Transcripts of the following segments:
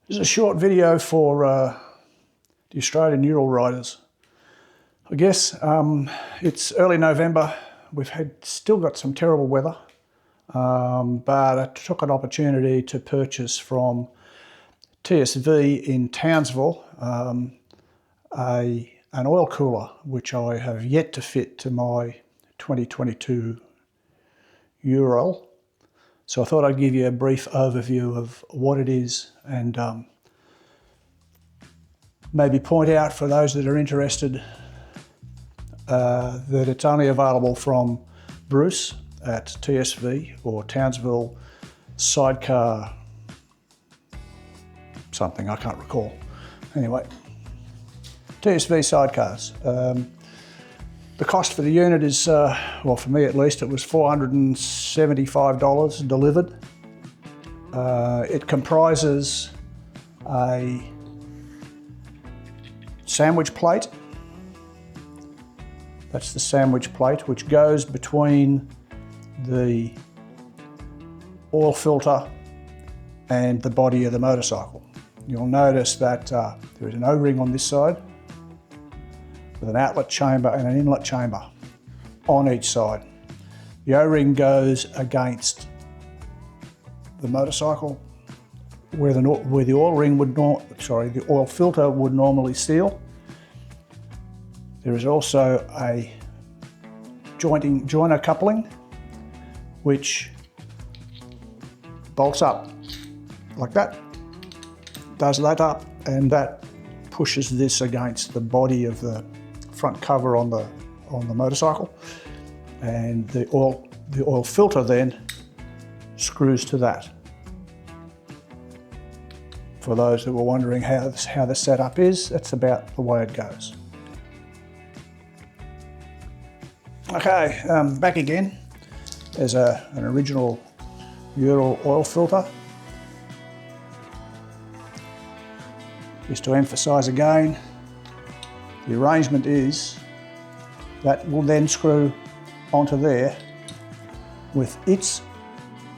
This is a short video for the Australian Ural riders. I guess it's early November. We've still got some terrible weather, but I took an opportunity to purchase from TSV in Townsville an oil cooler, which I have yet to fit to my 2022 Ural. So I thought I'd give you a brief overview of what it is and maybe point out for those that are interested that it's only available from Bruce at TSV or Townsville Sidecar something, I can't recall. Anyway, TSV sidecars. The cost for the unit is, well, for me at least, it was $475 delivered. It comprises a sandwich plate. That's the sandwich plate, which goes between the oil filter and the body of the motorcycle. You'll notice that there is an O-ring on this side with an outlet chamber and an inlet chamber on each side. The O-ring goes against the motorcycle where the oil ring would the oil filter would normally seal. There is also a joiner coupling which bolts up like that, does that up, and that pushes this against the body of the front cover on the motorcycle, and the oil filter then screws to that. For those that were wondering how the setup is, that's about the way it goes. Okay, back again. There's an original Ural oil filter. Just to emphasise again, the arrangement is that will then screw onto there with its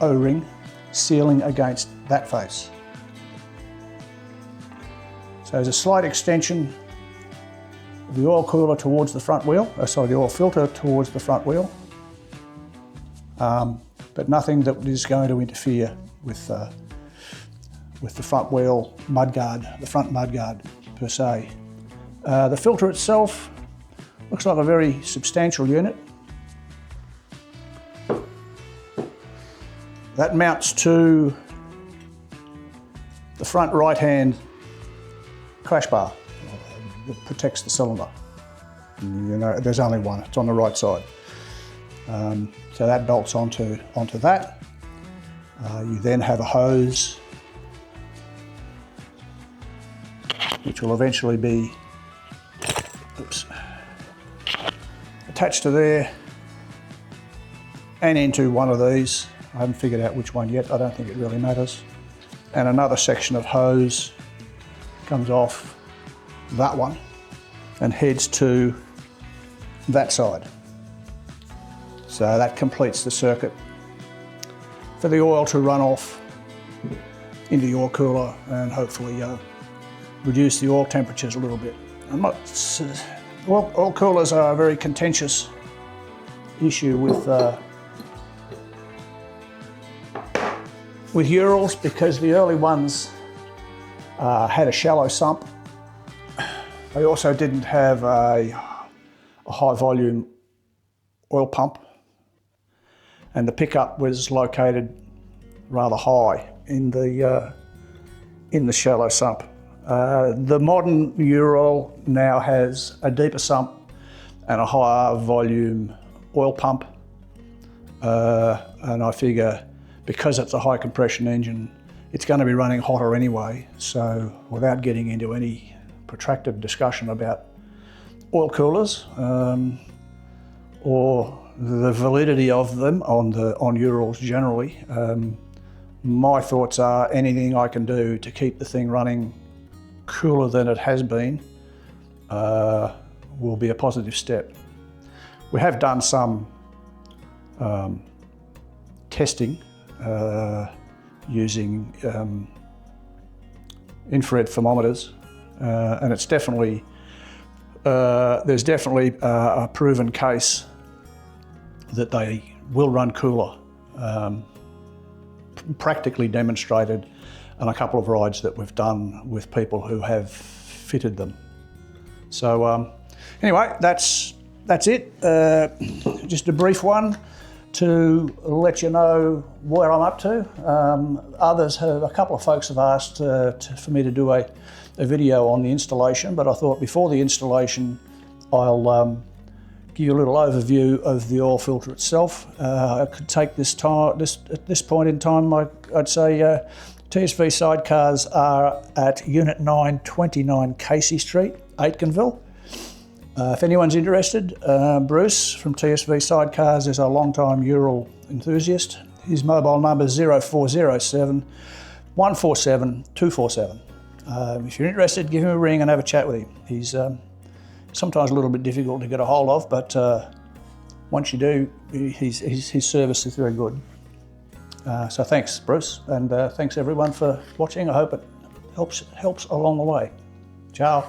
O-ring sealing against that face. So there's a slight extension of the oil cooler towards the front wheel, the oil filter towards the front wheel, but nothing that is going to interfere with the front wheel mudguard, the front mudguard per se. The filter itself looks like a very substantial unit. That mounts to the front right-hand crash bar that protects the cylinder. You know, there's only one, it's on the right side. So that bolts onto that. You then have a hose which will eventually be attached to there and into one of these. I haven't figured out which one yet, I don't think it really matters. And another section of hose comes off that one and heads to that side. So that completes the circuit for the oil to run off into the oil cooler and hopefully reduce the oil temperatures a little bit. Oil coolers are a very contentious issue with Urals, because the early ones had a shallow sump. They also didn't have a high volume oil pump, and the pickup was located rather high in the shallow sump. The modern Ural now has a deeper sump and a higher volume oil pump, and I figure because it's a high compression engine, it's going to be running hotter anyway. So without getting into any protracted discussion about oil coolers or the validity of them on Urals generally, my thoughts are anything I can do to keep the thing running cooler than it has been will be a positive step. We have done some testing using infrared thermometers, and it's definitely there's definitely a proven case that they will run cooler, practically demonstrated on a couple of rides that we've done with people who have fitted them. So anyway, that's it. Just a brief one to let you know where I'm up to. A couple of folks have asked for me to do a video on the installation, but I thought before the installation I'll give you a little overview of the oil filter itself. I could take this time, at this point in time, I'd say TSV sidecars are at Unit 9, 29 Casey Street, Aitkenville. If anyone's interested, Bruce from TSV Sidecars is a long-time Ural enthusiast. His mobile number is 0407 147 247. If you're interested, give him a ring and have a chat with him. He's sometimes a little bit difficult to get a hold of, but once you do, his service is very good. So thanks, Bruce, and thanks everyone for watching. I hope it helps along the way. Ciao.